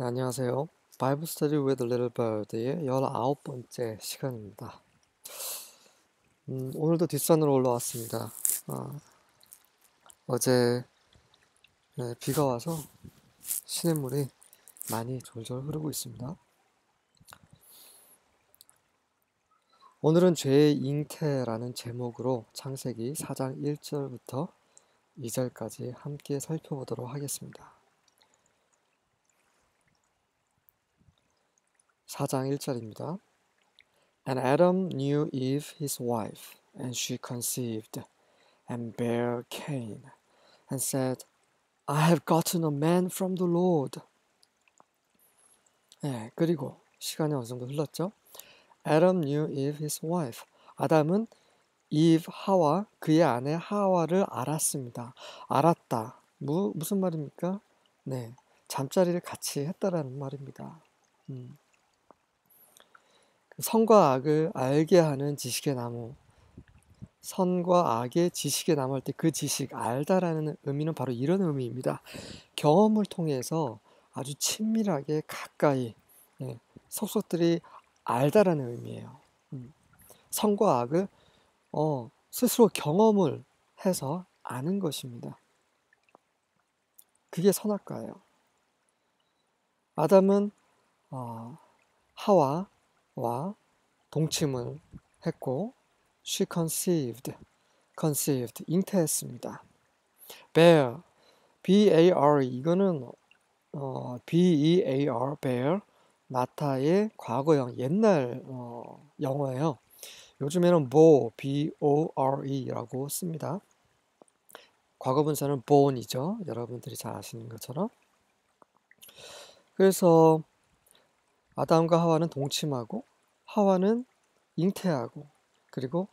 네, 안녕하세요. 바이블 스터디 with little bird의 19번째 시간입니다. 오늘도 뒷산으로 올라왔습니다. 어제 비가 와서 시냇물이 많이 졸졸 흐르고 있습니다. 오늘은 죄의 잉태라는 제목으로 창세기 4장 1절부터 2절까지 함께 살펴보도록 하겠습니다. 4장 1절입니다. And Adam knew Eve his wife, and she conceived, and bare Cain, and said, I have gotten a man from the Lord. 그리고 시간이 어느 정도 흘렀죠. Adam knew Eve his wife. 아담은 Eve 하와 그의 아내 하와를 알았습니다. 알았다. 무슨 말입니까? 네, 잠자리를 같이 했다라는 말입니다. 선과 악을 알게 하는 지식의 나무. 선과 악의 지식의 나무 할 때 그 지식, 알다라는 의미는 바로 이런 의미입니다. 경험을 통해서 아주 친밀하게 가까이 속속들이 알다라는 의미예요. 선과 악을 스스로 경험을 해서 아는 것입니다. 그게 선악과예요. 아담은 하와와 동침을 했고 she conceived, 잉태했습니다. bear, B-A-R, 이거는 B-E-A-R, bear, 낳다의 과거형, 옛날 영어예요. 요즘에는 bore, B-O-R-E라고 씁니다. 과거분사는 born이죠. 여러분들이 잘 아시는 것처럼. 그래서 아담과 하와는 동침하고 하와는 잉태하고 그리고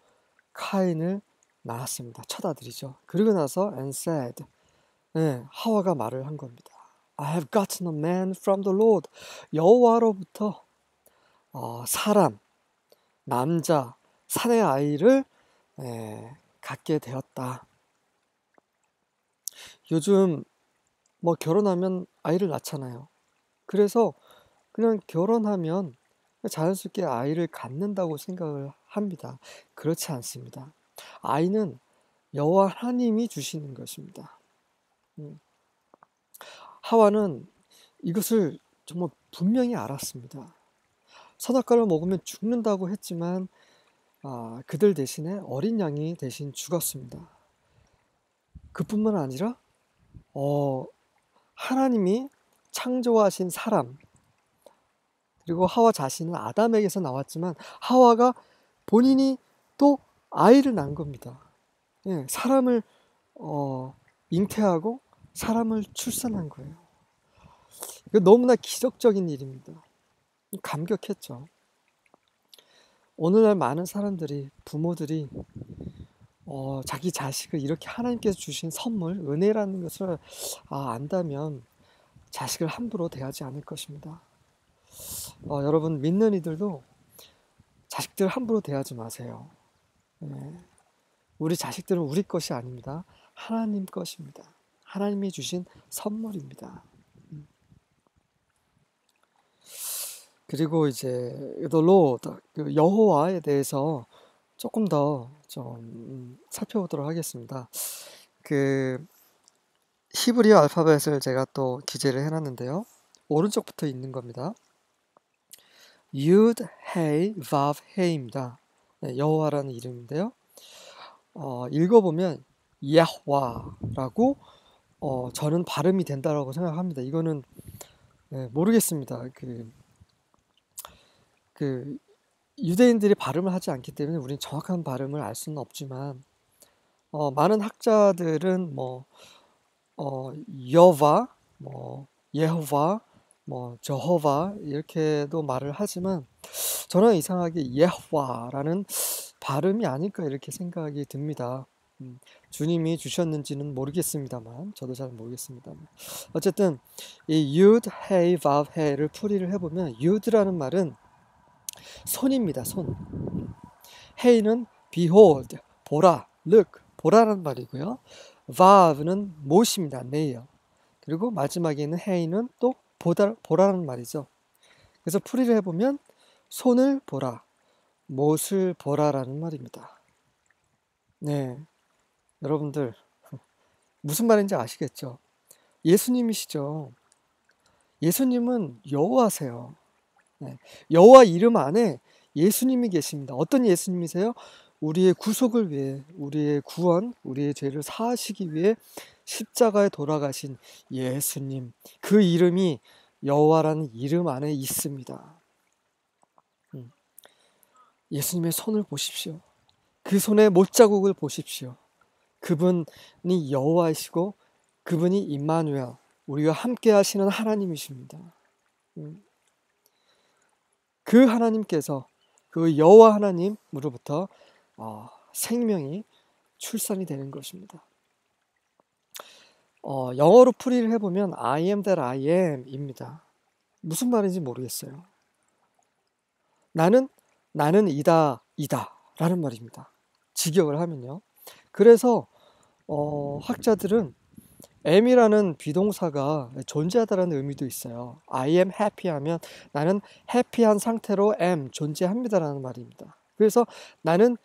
카인을 낳았습니다. 첫 아들이죠. 그리고 나서 and said, 하와가 말을 한 겁니다. I have gotten a man from the Lord. 여호와로부터 사람, 남자, 사내 아이를 갖게 되었다. 요즘 뭐 결혼하면 아이를 낳잖아요. 그래서 그냥 결혼하면 자연스럽게 아이를 갖는다고 생각을 합니다. 그렇지 않습니다. 아이는 여호와 하나님이 주시는 것입니다. 하와는 이것을 정말 분명히 알았습니다. 선악과를 먹으면 죽는다고 했지만 그들 대신에 어린 양이 대신 죽었습니다. 그뿐만 아니라 하나님이 창조하신 사람, 그리고 하와 자신은 아담에게서 나왔지만 하와가 본인이 또 아이를 낳은 겁니다. 사람을 잉태하고 사람을 출산한 거예요. 이거 너무나 기적적인 일입니다. 감격했죠. 오늘날 많은 사람들이, 부모들이 자기 자식을 이렇게 하나님께서 주신 선물, 은혜라는 것을 안다면 자식을 함부로 대하지 않을 것입니다. 여러분 믿는 이들도 자식들 함부로 대하지 마세요. 우리 자식들은 우리 것이 아닙니다. 하나님 것입니다. 하나님이 주신 선물입니다. 그리고 이제 the Lord, 그 여호와에 대해서 조금 더 좀 살펴보도록 하겠습니다. 그 히브리어 알파벳을 제가 또 기재를 해놨는데요. 오른쪽부터 있는 겁니다. Yud, Hey, Vav, Hey입니다. 여호와라는 이름인데요. 읽어보면 야h와라고 저는 발음이 된다라고 생각합니다. 이거는 모르겠습니다. 그 유대인들이 발음을 하지 않기 때문에 우리는 정확한 발음을 알 수는 없지만 많은 학자들은 여호와, 예호와, 저호와 이렇게도 말을 하지만 저는 이상하게 예호와라는 발음이 아닐까 이렇게 생각이 듭니다. 주님이 주셨는지는 모르겠습니다만, 저도 잘 모르겠습니다만, 어쨌든 이 Yud, Hey, Vav, Hey를 풀이를 해보면 Yud라는 말은 손입니다. 손. Hey는 behold, 보라, look, 보라라는 말이고요. Vav는 못입니다. 내요. 그리고 마지막에 있는 Hey는 또 보라는 말이죠. 그래서 풀이를 해보면 손을 보라, 못을 보라라는 말입니다. 네, 여러분들 무슨 말인지 아시겠죠? 예수님이시죠. 예수님은 여호와세요. 네, 여호와 이름 안에 예수님이 계십니다. 어떤 예수님이세요? 우리의 구속을 위해, 우리의 구원, 우리의 죄를 사하시기 위해 십자가에 돌아가신 예수님, 그 이름이 여호와라는 이름 안에 있습니다. 예수님의 손을 보십시오. 그 손의 못자국을 보십시오. 그분이 여호와이시고 그분이 임마누엘, 우리와 함께 하시는 하나님이십니다. 그 하나님께서 그 여호와 하나님으로부터 생명이 출산이 되는 것입니다. 영어로 풀이를 해보면 I am that I am 입니다. 무슨 말인지 모르겠어요. 나는 이다 라는 말입니다. 직역을 하면요. 그래서 학자들은 am이라는 비동사가 존재하다라는 의미도 있어요. I am happy 하면 나는 해피한 상태로 am, 존재합니다라는 말입니다. 그래서 나는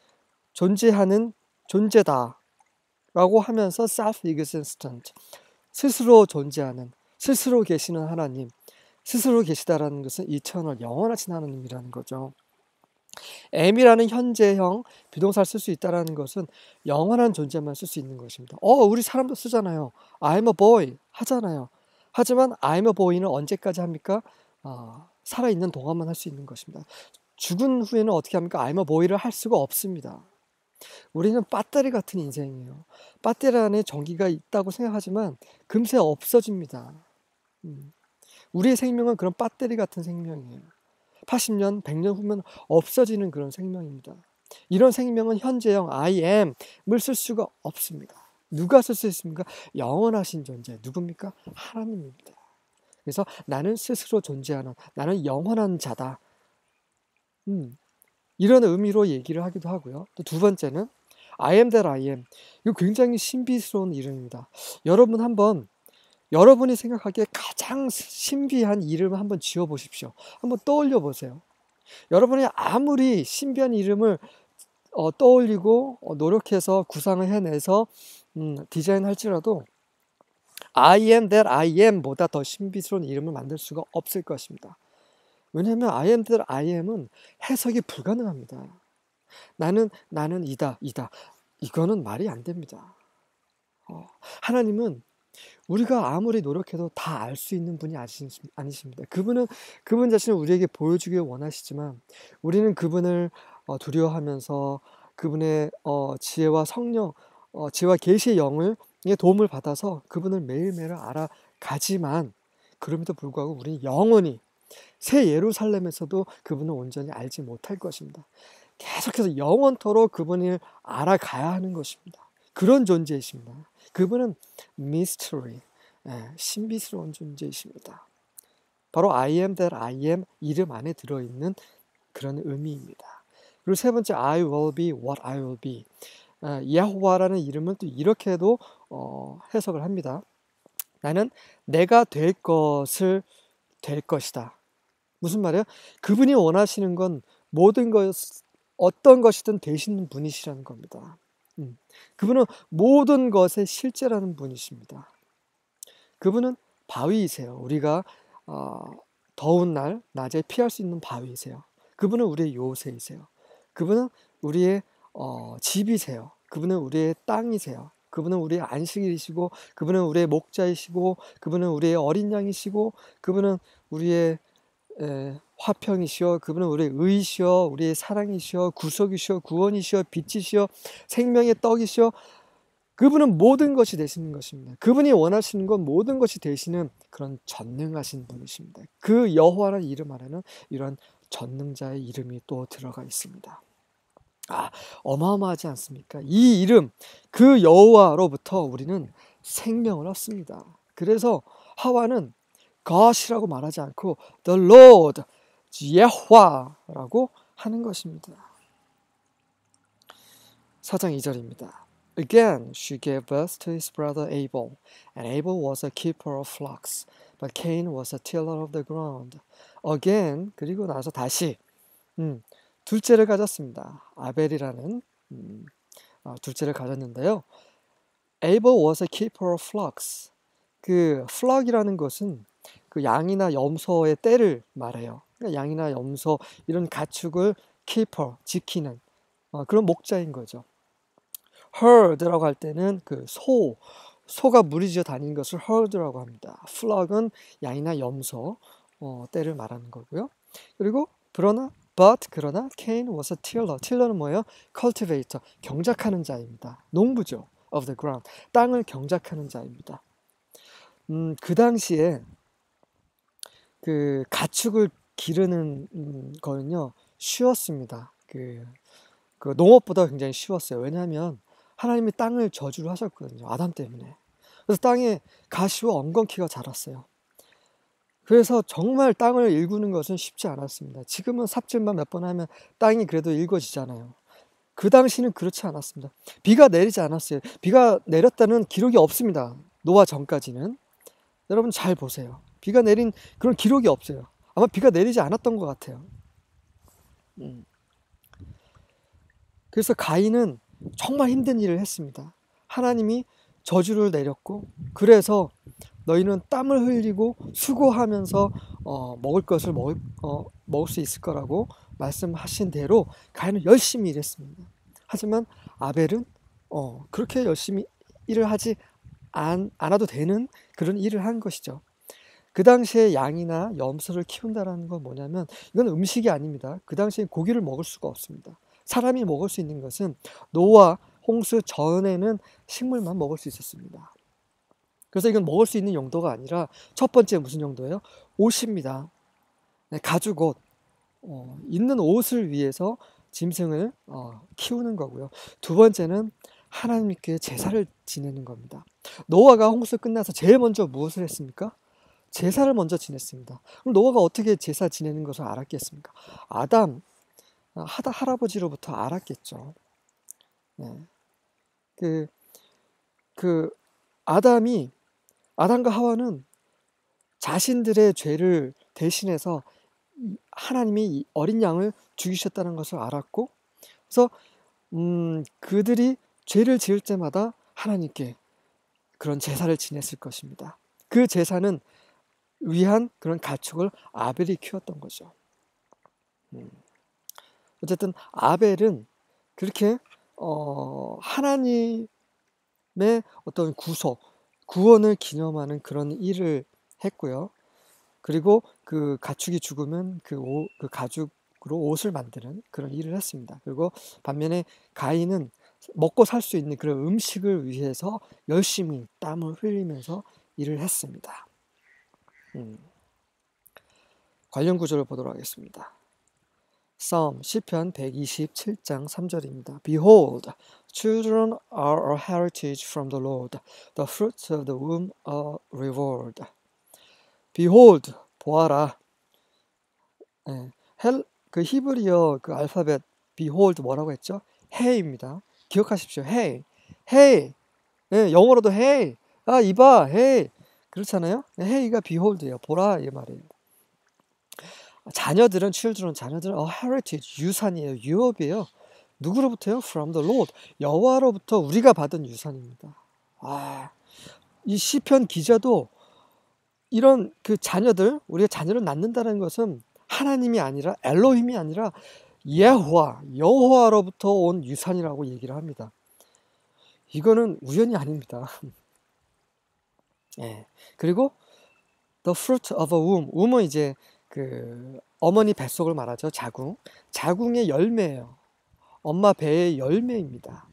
존재하는 존재다 라고 하면서 self-existent, 스스로 존재하는, 스스로 계시는 하나님, 스스로 계시다라는 것은 eternal, 영원하신 하나님이라는 거죠. am이라는 현재형 비동사를 쓸 수 있다는 것은 영원한 존재만 쓸 수 있는 것입니다. 우리 사람도 쓰잖아요. I'm a boy 하잖아요. 하지만 I'm a boy는 언제까지 합니까? 살아있는 동안만 할 수 있는 것입니다. 죽은 후에는 어떻게 합니까? I'm a boy를 할 수가 없습니다. 우리는 배터리 같은 인생이에요. 배터리 안에 전기가 있다고 생각하지만 금세 없어집니다. 우리의 생명은 그런 배터리 같은 생명이에요. 80년, 100년 후면 없어지는 그런 생명입니다. 이런 생명은 현재형 I am을 쓸 수가 없습니다. 누가 쓸 수 있습니까? 영원하신 존재. 누굽니까? 하나님입니다. 그래서 나는 스스로 존재하는, 나는 영원한 자다. 이런 의미로 얘기를 하기도 하고요. 또 두 번째는 I am that I am. 이거 굉장히 신비스러운 이름입니다. 여러분 한번 여러분이 생각하기에 가장 신비한 이름을 한번 지어보십시오. 한번 떠올려 보세요. 여러분이 아무리 신비한 이름을 떠올리고 노력해서 구상을 해내서 디자인할지라도 I am that I am 보다 더 신비스러운 이름을 만들 수가 없을 것입니다. 왜냐하면 I am that I am은 해석이 불가능합니다. 나는 이다. 이거는 말이 안 됩니다. 하나님은 우리가 아무리 노력해도 다 알 수 있는 분이 아니십니다. 그분 자신을 우리에게 보여주길 원하시지만 우리는 그분을 두려워하면서 그분의 지혜와 성령, 지혜와 계시의 영의 도움을 받아서 그분을 매일매일 알아가지만 그럼에도 불구하고 우리는 영원히 새 예루살렘에서도 그분을 온전히 알지 못할 것입니다. 계속해서 영원토록 그분을 알아가야 하는 것입니다. 그런 존재이십니다. 그분은 mystery, 신비스러운 존재이십니다. 바로 I am that I am 이름 안에 들어있는 그런 의미입니다. 그리고 세 번째, I will be what I will be. 야호와라는 이름은 또 이렇게도 해석을 합니다. 나는 내가 될 것을 될 것이다. 무슨 말이에요? 그분이 원하시는 건 모든 어떤 것이든 되시는 분이시라는 겁니다. 그분은 모든 것의 실제라는 분이십니다. 그분은 바위이세요. 우리가 더운 날 낮에 피할 수 있는 바위이세요. 그분은 우리의 요새이세요. 그분은 우리의 집이세요. 그분은 우리의 땅이세요. 그분은 우리의 안식일이시고 그분은 우리의 목자이시고 그분은 우리의 어린 양이시고 그분은 우리의 화평이시여, 그분은 우리의 의시여, 우리의 사랑이시여, 구속이시여, 구원이시여, 빛이시여, 생명의 떡이시여. 그분은 모든 것이 되시는 것입니다. 그분이 원하시는 건 모든 것이 되시는 그런 전능하신 분이십니다. 그 여호와라는 이름 안에는 이런 전능자의 이름이 또 들어가 있습니다. 어마어마하지 않습니까? 이 이름, 그 여호와로부터 우리는 생명을 얻습니다. 그래서 하와는 God이라고 말하지 않고 The Lord, 예호와라고 하는 것입니다. 4장 2절입니다. Again, she gave birth to his brother Abel, and Abel was a keeper of flocks, but Cain was a tiller of the ground. Again, 그리고 나서 다시 둘째를 가졌습니다. 아벨이라는 둘째를 가졌는데요. Abel was a keeper of flocks. 그 flock이라는 것은 그 양이나 염소의 떼를 말해요. 그러니까 양이나 염소 이런 가축을 keeper, 지키는 그런 목자인 거죠. herd라고 할 때는 그 소가 무리지어 다니는 것을 herd라고 합니다. flock은 양이나 염소 떼를 말하는 거고요. 그리고 그러나 Cain was a tiller. tiller는 뭐예요? cultivator, 경작하는 자입니다. 농부죠. of the ground, 땅을 경작하는 자입니다. 그 당시에 그 가축을 기르는 거는요 쉬웠습니다. 그 농업보다 굉장히 쉬웠어요. 왜냐하면 하나님이 땅을 저주를 하셨거든요. 아담 때문에. 그래서 땅에 가시와 엉겅퀴가 자랐어요. 그래서 정말 땅을 일구는 것은 쉽지 않았습니다. 지금은 삽질만 몇 번 하면 땅이 그래도 일궈지잖아요. 그 당시는 그렇지 않았습니다. 비가 내리지 않았어요. 비가 내렸다는 기록이 없습니다. 노아 전까지는. 여러분 잘 보세요. 비가 내린 그런 기록이 없어요. 아마 비가 내리지 않았던 것 같아요. 그래서 가인은 정말 힘든 일을 했습니다. 하나님이 저주를 내렸고, 그래서 너희는 땀을 흘리고 수고하면서 먹을 것을 먹을 수 있을 거라고 말씀하신 대로 가인은 열심히 일했습니다. 하지만 아벨은 그렇게 열심히 일을 하지 않아도 되는 그런 일을 한 것이죠. 그 당시에 양이나 염소를 키운다는 건 뭐냐면 이건 음식이 아닙니다. 그 당시에 고기를 먹을 수가 없습니다. 사람이 먹을 수 있는 것은 노아 홍수 전에는 식물만 먹을 수 있었습니다. 그래서 이건 먹을 수 있는 용도가 아니라 첫 번째 무슨 용도예요? 옷입니다. 가죽 옷, 있는 옷을 위해서 짐승을 키우는 거고요. 두 번째는 하나님께 제사를 지내는 겁니다. 노아가 홍수 끝나서 제일 먼저 무엇을 했습니까? 제사를 먼저 지냈습니다. 그럼 노아가 어떻게 제사 지내는 것을 알았겠습니까? 아담, 할아버지로부터 알았겠죠. 네. 아담과 하와는 자신들의 죄를 대신해서 하나님이 어린 양을 죽이셨다는 것을 알았고, 그래서 그들이 죄를 지을 때마다 하나님께 그런 제사를 지냈을 것입니다. 그 제사는 위한 그런 가축을 아벨이 키웠던 거죠. 어쨌든 아벨은 그렇게 하나님의 어떤 구원을 기념하는 그런 일을 했고요. 그리고 그 가축이 죽으면 그 가죽으로 옷을 만드는 그런 일을 했습니다. 그리고 반면에 가인은 먹고 살 수 있는 그런 음식을 위해서 열심히 땀을 흘리면서 일을 했습니다. 관련 구절을 보도록 하겠습니다. Psalm 시편 127장 3절입니다. Behold, children are a heritage from the Lord, the fruits of the womb a reward. Behold, 보아라. 그 히브리어 그 알파벳 behold 뭐라고 했죠? hey입니다. 기억하십시오. hey, hey. 영어로도 hey. 이봐, hey. 그렇잖아요. hey가 behold예요. 보라 이 말이에요. 자녀들은 a heritage, 유산이에요. 유업이에요. 누구로부터요? From the Lord. 여호와로부터 우리가 받은 유산입니다. 이 시편 기자도 이런 그 자녀들, 우리가 자녀를 낳는다는 것은 하나님이 아니라 엘로힘이 아니라 여호와로부터 온 유산이라고 얘기를 합니다. 이거는 우연이 아닙니다. 그리고 the fruit of a womb. wom은 이제 그 어머니 뱃속을 말하죠. 자궁의 열매예요. 엄마 배의 열매입니다.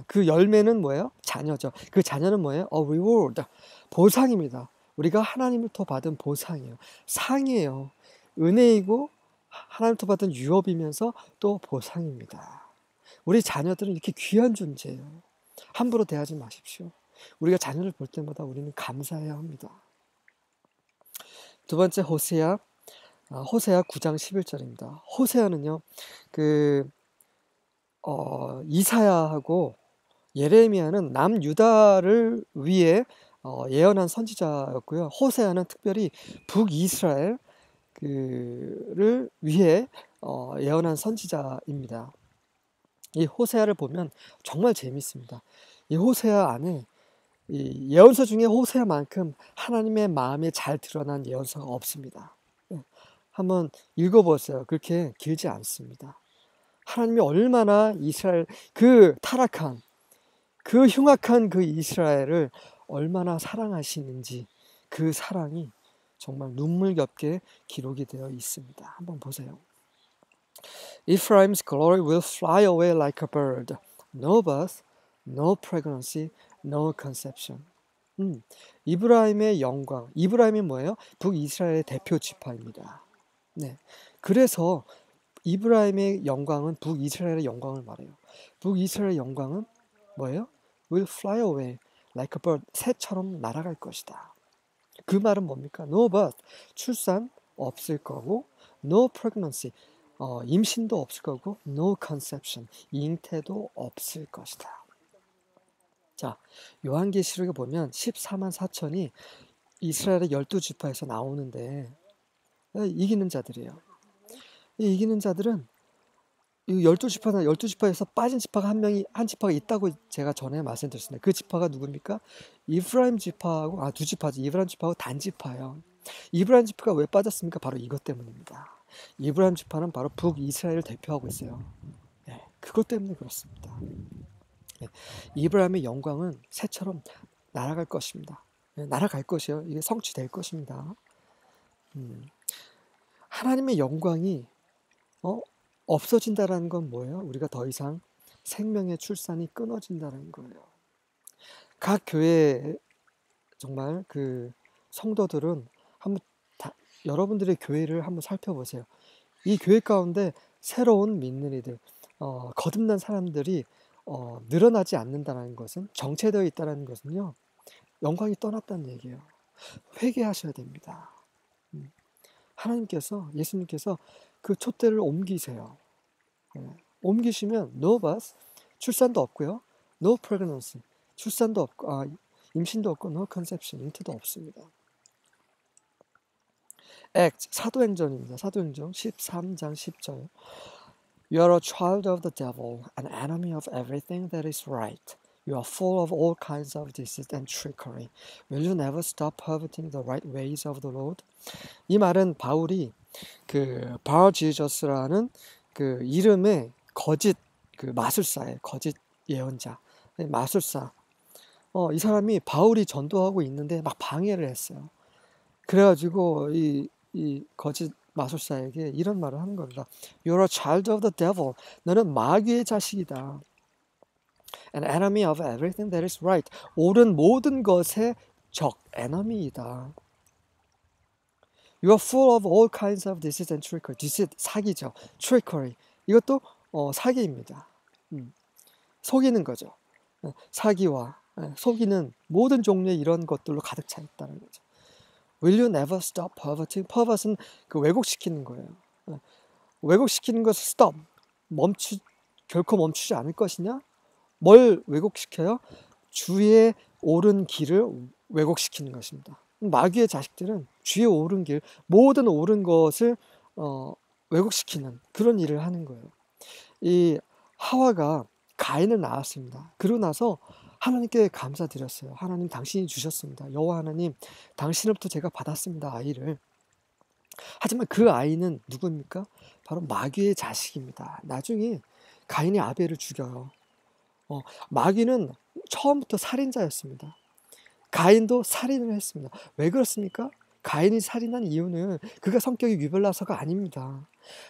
그 열매는 뭐예요? 자녀죠. 그 자녀는 뭐예요? A reward. 보상입니다. 우리가 하나님부터 받은 보상이에요. 상이에요. 은혜이고 하나님부터 받은 유업이면서 또 보상입니다. 우리 자녀들은 이렇게 귀한 존재예요. 함부로 대하지 마십시오. 우리가 자녀를 볼 때마다 우리는 감사해야 합니다. 두 번째 호세아 9장 11절입니다. 호세아는요, 이사야하고 예레미야는 남유다를 위해 예언한 선지자였고요. 호세아는 특별히 북이스라엘 그를 위해 예언한 선지자입니다. 이 호세아를 보면 정말 재밌습니다. 이 호세아 안에 이 예언서 중에 호세아만큼 하나님의 마음이 잘 드러난 예언서가 없습니다. 한번 읽어보세요. 그렇게 길지 않습니다. 하나님이 얼마나 이스라엘 그 타락한 그 흉악한 그 이스라엘을 얼마나 사랑하시는지 그 사랑이 정말 눈물겹게 기록이 되어 있습니다. 한번 보세요. Ephraim's glory will fly away like a bird. No birth, no pregnancy, no conception. 이브라임의 영광. 이브라임이 뭐예요? 북이스라엘의 대표 지파입니다. 네. 그래서 이브라임의 영광은 북이스라엘의 영광을 말해요. 북이스라엘의 영광은 뭐예요? Will fly away like a bird. 새처럼 날아갈 것이다. 그 말은 뭡니까? No birth. 출산 없을 거고, no pregnancy. 임신도 없을 거고, no conception. 잉태도 없을 것이다. 자, 요한계시록에 보면 14만 4천이 이스라엘의 12지파에서 나오는데 이기는 자들이에요. 이 이기는 자들은 이 12지파에서 빠진 지파가 한 지파가 있다고 제가 전에 말씀드렸습니다. 그 지파가 누굽니까? 이브라임 지파하고, 두 지파지. 이브라임 지파하고 단 지파예요. 이브라임 지파가 왜 빠졌습니까? 바로 이것 때문입니다. 이브라임 지파는 바로 북이스라엘을 대표하고 있어요. 네, 그것 때문에 그렇습니다. 네, 이브라임의 영광은 새처럼 날아갈 것입니다. 네, 날아갈 것이요. 이게 성취될 것입니다. 하나님의 영광이 없어진다라는 건 뭐예요? 우리가 더 이상 생명의 출산이 끊어진다는 거예요. 각 교회 정말 그 성도들은 한번 여러분들의 교회를 한번 살펴보세요. 이 교회 가운데 새로운 믿는 이들, 거듭난 사람들이 늘어나지 않는다는 것은, 정체되어 있다는 것은요, 영광이 떠났다는 얘기예요. 회개하셔야 됩니다. 하나님께서, 예수님께서 그 촛대를 옮기세요. 옮기시면 no birth, 출산도 없고요. no pregnancy, 출산도 없고, 임신도 없고 no conception, 잉태도 없습니다. Acts, 사도행전입니다. 사도행전 13장 10절. You are a child of the devil, an enemy of everything that is right. You are full of all kinds of deceit and trickery. Will you never stop perverting the right ways of the Lord? 이 말은 바울이 그 바르지저스라는 그 이름의 거짓 그 마술사예요. 거짓 예언자, 마술사. 이 사람이 바울이 전도하고 있는데 막 방해를 했어요. 그래가지고 이 거짓 마술사에게 이런 말을 하는 겁니다. You're a child of the devil. 너는 마귀의 자식이다. An enemy of everything that is right. 옳은 모든 것의 적, enemy이다. You are full of all kinds of deceit and trickery. deceit, 사기죠. trickery, 이것도 사기입니다. 속이는 거죠. 사기와 속이는 모든 종류의 이런 것들로 가득 차 있다는 거죠. Will you never stop perverting? pervert은 그 왜곡시키는 거예요. 왜곡시키는 것을 stop, 결코 멈추지 않을 것이냐? 뭘 왜곡시켜요? 주의 옳은 길을 왜곡시키는 것입니다. 마귀의 자식들은 주의 옳은 길, 모든 옳은 것을 왜곡시키는 그런 일을 하는 거예요. 이 하와가 가인을 낳았습니다. 그러고 나서 하나님께 감사드렸어요. 하나님, 당신이 주셨습니다. 여호와 하나님, 당신으로부터 제가 받았습니다, 아이를. 하지만 그 아이는 누구입니까? 바로 마귀의 자식입니다. 나중에 가인이 아벨을 죽여요. 마귀는 처음부터 살인자였습니다. 가인도 살인을 했습니다. 왜 그렇습니까? 가인이 살인한 이유는 그가 성격이 유별나서가 아닙니다.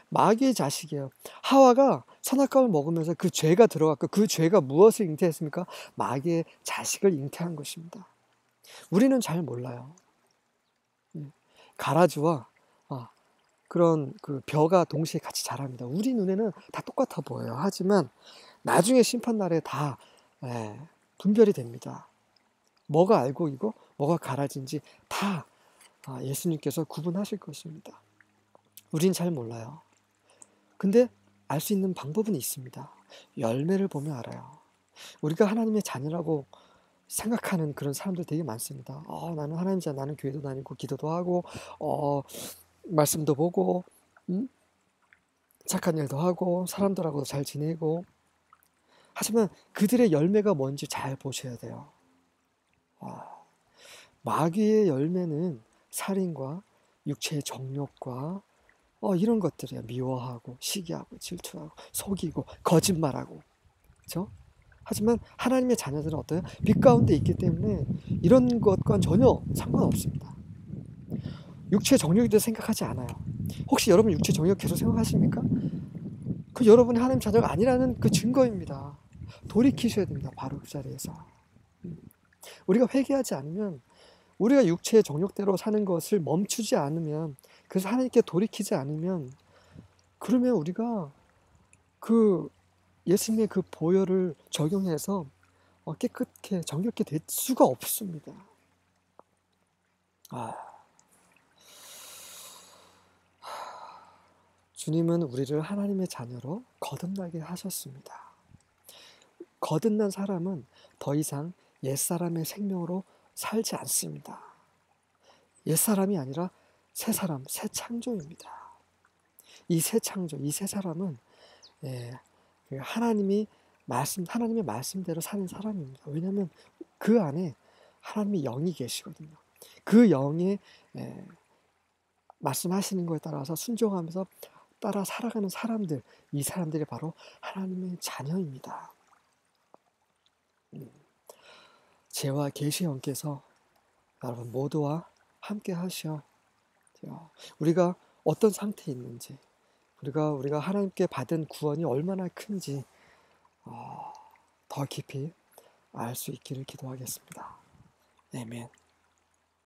마귀의 자식이에요. 하와가 선악과를 먹으면서 그 죄가 들어갔고, 그 죄가 무엇을 잉태했습니까? 마귀의 자식을 잉태한 것입니다. 우리는 잘 몰라요. 가라지와 그런 그 벼가 동시에 같이 자랍니다. 우리 눈에는 다 똑같아 보여요. 하지만 나중에 심판날에 다 분별이 됩니다. 뭐가 알곡이고 뭐가 가라지인지 다 예수님께서 구분하실 것입니다. 우린 잘 몰라요. 근데 알 수 있는 방법은 있습니다. 열매를 보면 알아요. 우리가 하나님의 자녀라고 생각하는 그런 사람들 되게 많습니다. 나는 하나님 자녀, 나는 교회도 다니고 기도도 하고 말씀도 보고 착한 일도 하고 사람들하고도 잘 지내고. 하지만 그들의 열매가 뭔지 잘 보셔야 돼요. 마귀의 열매는 살인과 육체의 정욕과 이런 것들이야. 미워하고 시기하고 질투하고 속이고 거짓말하고. 그렇죠? 하지만 하나님의 자녀들은 어때요? 빛 가운데 있기 때문에 이런 것과는 전혀 상관없습니다. 육체 정욕에 대해서 생각하지 않아요. 혹시 여러분 육체 정욕 계속 생각하십니까? 그 여러분이 하나님 자녀가 아니라는 그 증거입니다. 돌이키셔야 됩니다. 바로 그 자리에서. 우리가 회개하지 않으면, 우리가 육체의 정욕대로 사는 것을 멈추지 않으면, 그래서 하나님께 돌이키지 않으면, 그러면 우리가 그 예수님의 그 보혈을 적용해서 깨끗게 정결케 될 수가 없습니다. 주님은 우리를 하나님의 자녀로 거듭나게 하셨습니다. 거듭난 사람은 더 이상 옛사람의 생명으로 살지 않습니다. 옛사람이 아니라 새 사람, 새 창조입니다. 이 새 창조, 이 새 사람은 하나님의 말씀대로 사는 사람입니다. 왜냐하면 그 안에 하나님의 영이 계시거든요. 그 영의 말씀하시는 거에 따라서 순종하면서 따라 살아가는 사람들, 이 사람들이 바로 하나님의 자녀입니다. 죄와 계시의 영께서 여러분 모두와 함께 하시어 우리가 어떤 상태에 있는지, 우리가 하나님께 받은 구원이 얼마나 큰지 더 깊이 알 수 있기를 기도하겠습니다. 아멘.